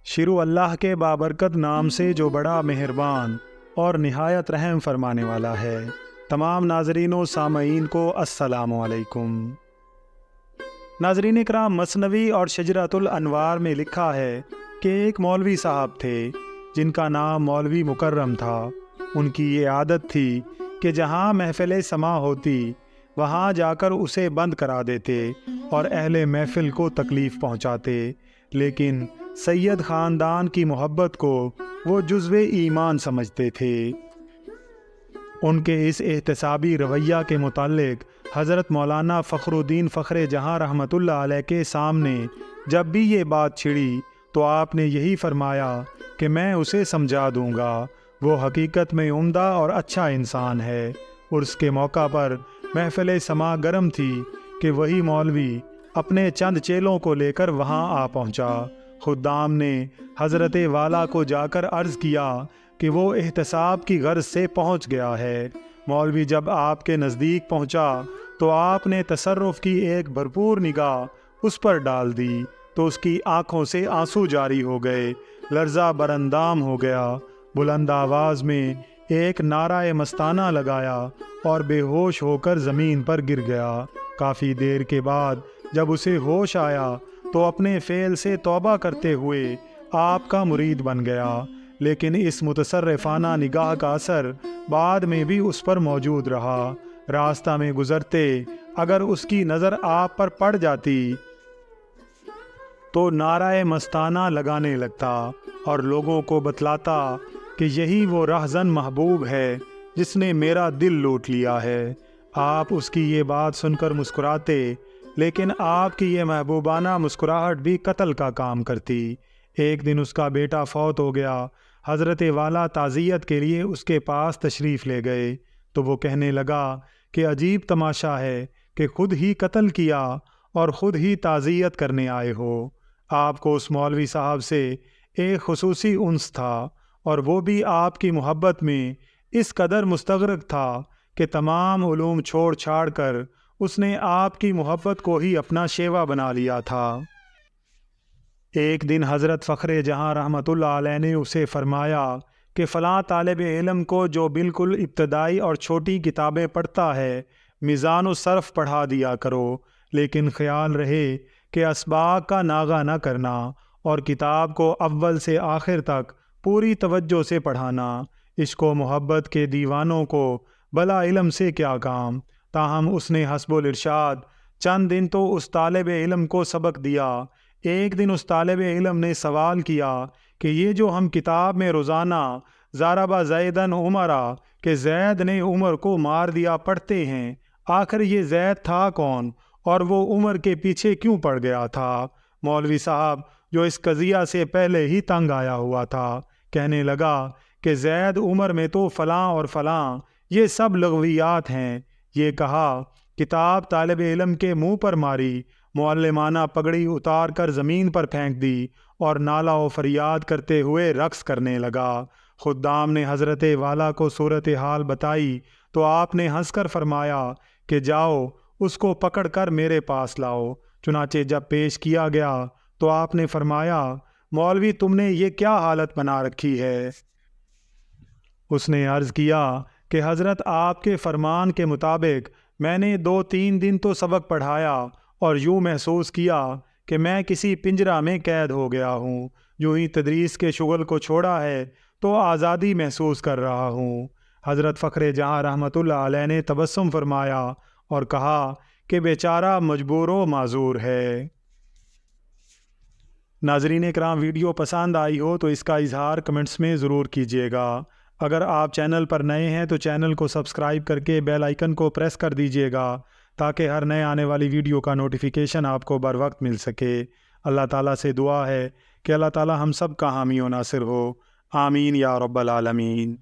شروع اللہ کے بابرکت نام سے جو بڑا مہربان اور نہایت رحم فرمانے والا ہے۔ تمام ناظرین و سامعین کو السلام علیکم۔ ناظرین اکرام، مثنوی اور شجرۃ الانوار میں لکھا ہے کہ ایک مولوی صاحب تھے جن کا نام مولوی مکرم تھا۔ ان کی یہ عادت تھی کہ جہاں محفل سماع ہوتی وہاں جا کر اسے بند کرا دیتے اور اہل محفل کو تکلیف پہنچاتے، لیکن سید خاندان کی محبت کو وہ جزو ایمان سمجھتے تھے۔ ان کے اس احتسابی رویہ کے متعلق حضرت مولانا فخر الدین فخر جہاں رحمۃ اللہ علیہ کے سامنے جب بھی یہ بات چھڑی تو آپ نے یہی فرمایا کہ میں اسے سمجھا دوں گا، وہ حقیقت میں عمدہ اور اچھا انسان ہے۔ عرس کے موقع پر محفل سماع گرم تھی کہ وہی مولوی اپنے چند چیلوں کو لے کر وہاں آ پہنچا۔ خدام نے حضرت والا کو جا کر عرض کیا کہ وہ احتساب کی غرض سے پہنچ گیا ہے۔ مولوی جب آپ کے نزدیک پہنچا تو آپ نے تصرف کی ایک بھرپور نگاہ اس پر ڈال دی تو اس کی آنکھوں سے آنسو جاری ہو گئے، لرزہ براندام ہو گیا، بلند آواز میں ایک نعرہ مستانہ لگایا اور بے ہوش ہو کر زمین پر گر گیا۔ کافی دیر کے بعد جب اسے ہوش آیا تو اپنے فعل سے توبہ کرتے ہوئے آپ کا مرید بن گیا، لیکن اس متصرفانہ نگاہ کا اثر بعد میں بھی اس پر موجود رہا۔ راستہ میں گزرتے اگر اس کی نظر آپ پر پڑ جاتی تو نعرہ مستانہ لگانے لگتا اور لوگوں کو بتلاتا کہ یہی وہ رہزن محبوب ہے جس نے میرا دل لوٹ لیا ہے۔ آپ اس کی یہ بات سن کر مسکراتے، لیکن آپ کی یہ محبوبانہ مسکراہٹ بھی قتل کا کام کرتی۔ ایک دن اس کا بیٹا فوت ہو گیا۔ حضرت والا تعزیت کے لیے اس کے پاس تشریف لے گئے تو وہ کہنے لگا کہ عجیب تماشا ہے کہ خود ہی قتل کیا اور خود ہی تعزیت کرنے آئے ہو۔ آپ کو اس مولوی صاحب سے ایک خصوصی انس تھا اور وہ بھی آپ کی محبت میں اس قدر مستغرق تھا کہ تمام علوم چھوڑ چھاڑ کر اس نے آپ کی محبت کو ہی اپنا شیوا بنا لیا تھا۔ ایک دن حضرت فخر جہاں رحمۃ اللہ علیہ نے اسے فرمایا کہ فلاں طالب علم کو جو بالکل ابتدائی اور چھوٹی کتابیں پڑھتا ہے میزان و صرف پڑھا دیا کرو، لیکن خیال رہے کہ اسباق کا ناغہ نہ کرنا اور کتاب کو اول سے آخر تک پوری توجہ سے پڑھانا۔ عشق و محبت کے دیوانوں کو بلا علم سے کیا کام۔ تاہم اس نے حسب الارشاد چند دن تو اس طالب علم کو سبق دیا۔ ایک دن اس طالب علم نے سوال کیا کہ یہ جو ہم کتاب میں روزانہ ضرب زیدن عمرا کہ زید نے عمر کو مار دیا پڑھتے ہیں، آخر یہ زید تھا کون اور وہ عمر کے پیچھے کیوں پڑ گیا تھا؟ مولوی صاحب جو اس قضیہ سے پہلے ہی تنگ آیا ہوا تھا کہنے لگا کہ زید عمر میں تو فلاں اور فلاں، یہ سب لغویات ہیں۔ یہ کہا، کتاب طالب علم کے منہ پر ماری، معلمانہ پگڑی اتار کر زمین پر پھینک دی اور نالہ و فریاد کرتے ہوئے رقص کرنے لگا۔ خدام نے حضرت والا کو صورتحال بتائی تو آپ نے ہنس کر فرمایا کہ جاؤ اس کو پکڑ کر میرے پاس لاؤ۔ چنانچہ جب پیش کیا گیا تو آپ نے فرمایا، مولوی تم نے یہ کیا حالت بنا رکھی ہے؟ اس نے عرض کیا کہ حضرت آپ کے فرمان کے مطابق میں نے 2-3 دن تو سبق پڑھایا اور یوں محسوس کیا کہ میں کسی پنجرہ میں قید ہو گیا ہوں۔ یوں ہی تدریس کے شغل کو چھوڑا ہے تو آزادی محسوس کر رہا ہوں۔ حضرت فخر جہاں رحمۃ اللہ علیہ نے تبسم فرمایا اور کہا کہ بیچارہ مجبور و معذور ہے۔ ناظرین اکرام، ویڈیو پسند آئی ہو تو اس کا اظہار کمنٹس میں ضرور کیجیے گا۔ اگر آپ چینل پر نئے ہیں تو چینل کو سبسکرائب کر کے بیل آئیکن کو پریس کر دیجیے گا تاکہ ہر نئے آنے والی ویڈیو کا نوٹیفیکیشن آپ کو بر وقت مل سکے۔ اللہ تعالیٰ سے دعا ہے کہ اللہ تعالیٰ ہم سب کا حامی و ناصر ہو، آمین یا رب العالمین۔